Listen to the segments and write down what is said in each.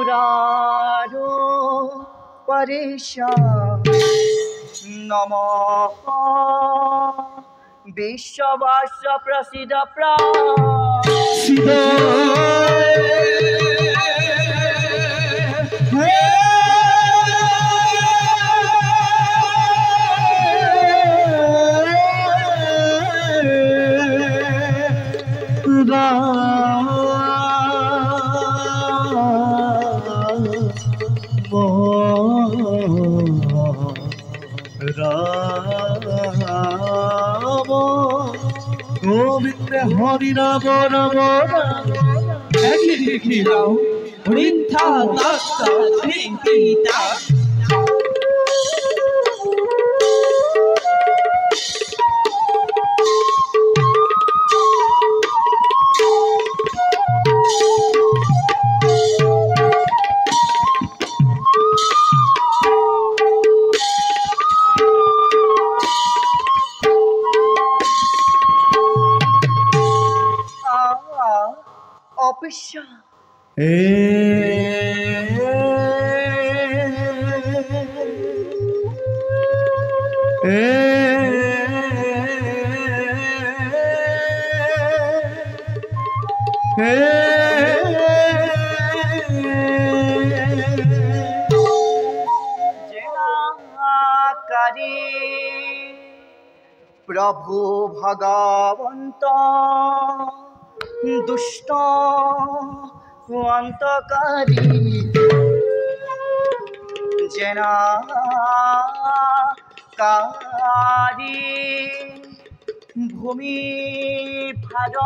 मुरारो परेशान नमः विश्ववास प्रसिद्ध गोविंद हरि राम राम वृथा प्रभु भगवंत दुष्ट अंतकारी जनाकारी भूमि भार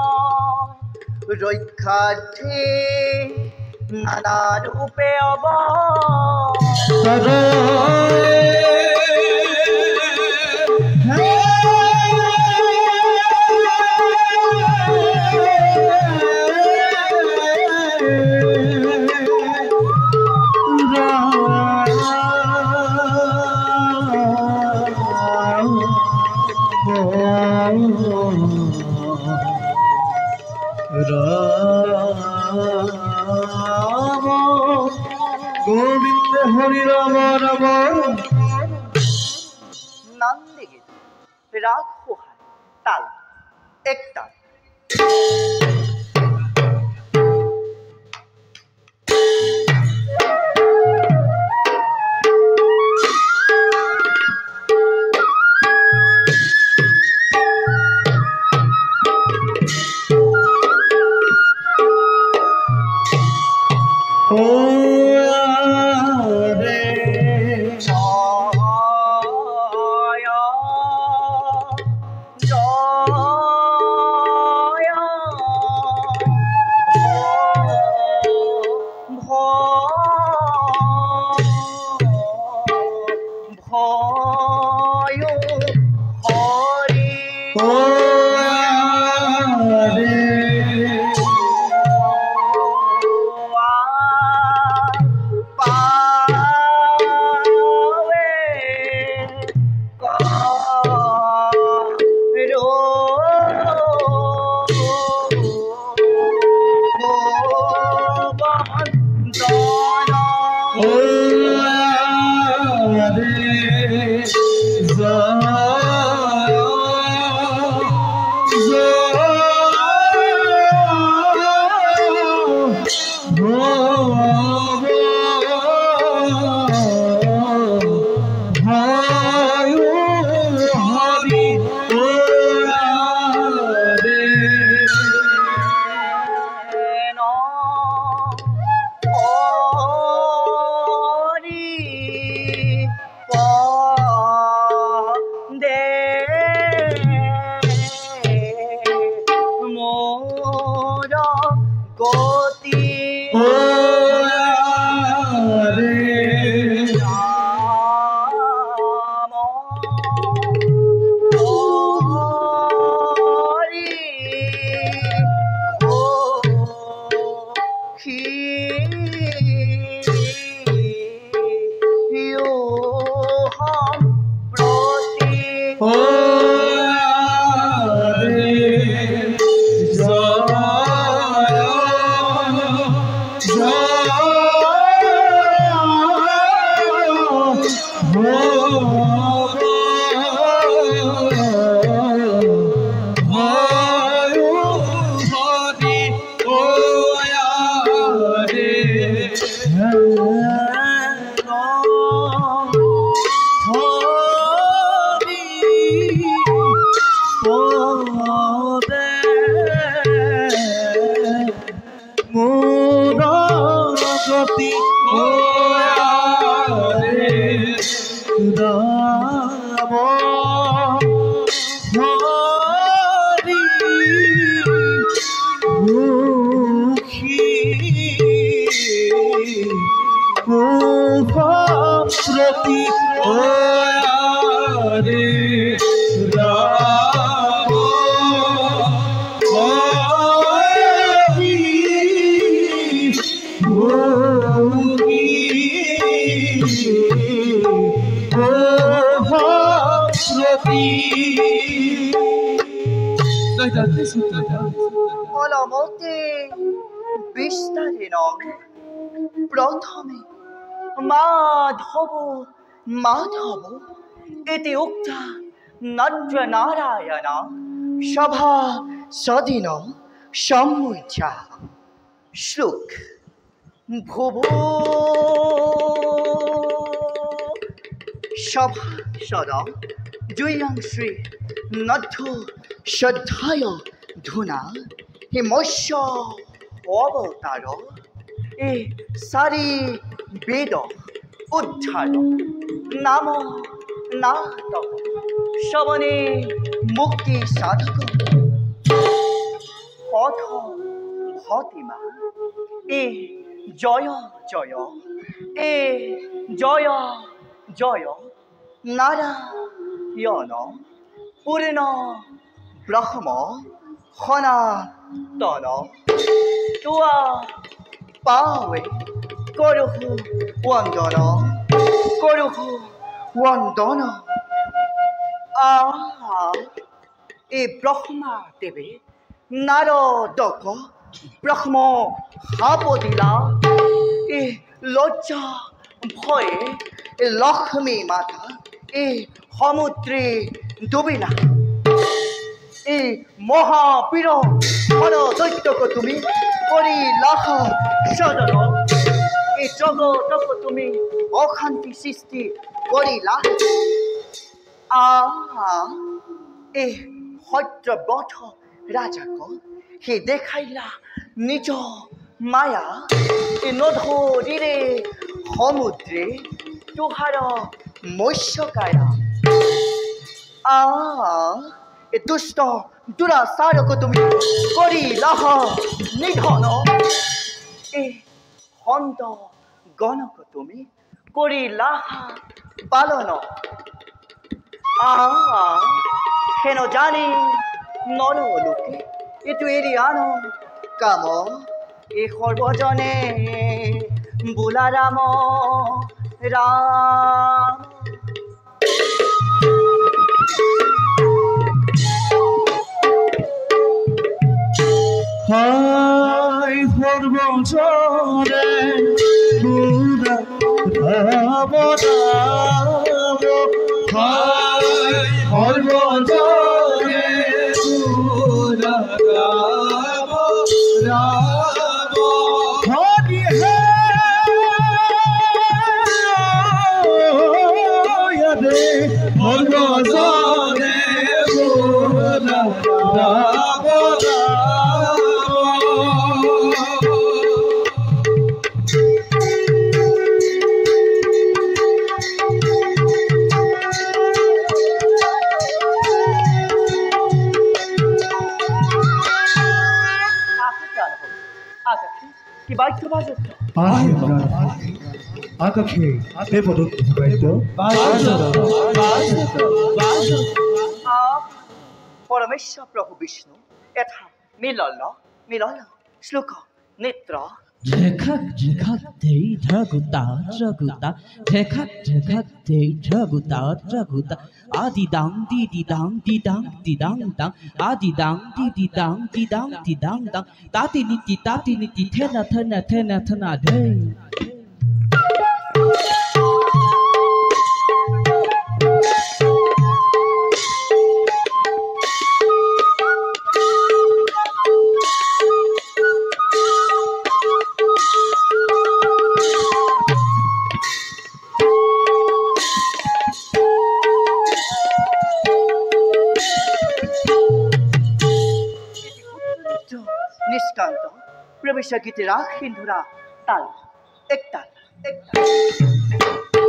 रक्षार्थे नाना रूपे गोविंद हरि राम राम नंदी गीत राग पोहाय ताल एक ताल প্রতি রে রাম হরি ভূমি প্রতি অলমতে বিস্তারে নয় প্রথমে মাধব মাধব ইতি উক্তা নট্র নারায়ণ সভা সদিন সম্মুচ্যা শ্লোক ভুব সভা সদা জুয়ং শ্রী নদ্ধ শ্রদ্ধায় ধুনা হে মৎস্য অবতার এ সারি বেদ উদ্ধার নাম নাটক শ্রবণে মুক্তি সাধক পথ ভতিমা এ জয় জয় এ জয় জয় নারায়ণ পূর্ণ ব্রহ্ম সনাতন তুয়া পাৱে করহু বন্দন করহু বন্দন এ ব্রহ্মা দেবে নারদক ব্রহ্ম হাপ দিলা এ লজ্জা ভয়ে লক্ষ্মী মাতা এ সমুদ্রে ডুবিলা এই মহাবীর হর দৈত্যক তুমি করি লাখ সদন এই জগতক তুমি অশান্তি সৃষ্টি কৰিলা এ সত্যব্ৰত ৰাজাক সি দেখাইলা নিজ মায়া এ নধৰিৰে সমুদ্ৰে তোহাৰ মৎস্যকায়া এ দুষ্ট দুরাচারক তুমি করিলাহ নিধন এ সন্ত গণক তুমি করিলাহ পালন হেন জানি নরলোকে এটু এরি আনো কাম এ সর্বজনে বোলা রাম রাম হাই সর্বজনে পুরা রাম রাম হাই সর্বজনে পুরা রাম রাম হরি হে সর্বজনে পুরা রাম কি বাক্য বাজত আকাশে এ পদক বাদ্য পরমেশ্বর প্রভু বিষ্ণু এথা মিলল মিলল শ্লোক নেত্র ঝেখাক ঝেখাক দেই ঢগুতা ঢগুতা ঝেখাক ঝেখাক দেই ঢগুতা ঢগুতা আদি দাং দি দাং দি দাং দি দাং দাং আদি দাং দি দাং দি দাং দি দাং দাং তাতি নিতি থেনা থেনা থেনা থেনা ধে নিত্র নিষ্কান্ত প্রবেশ গীতে রাখ হিন্দুরা তাল একতাল একতাল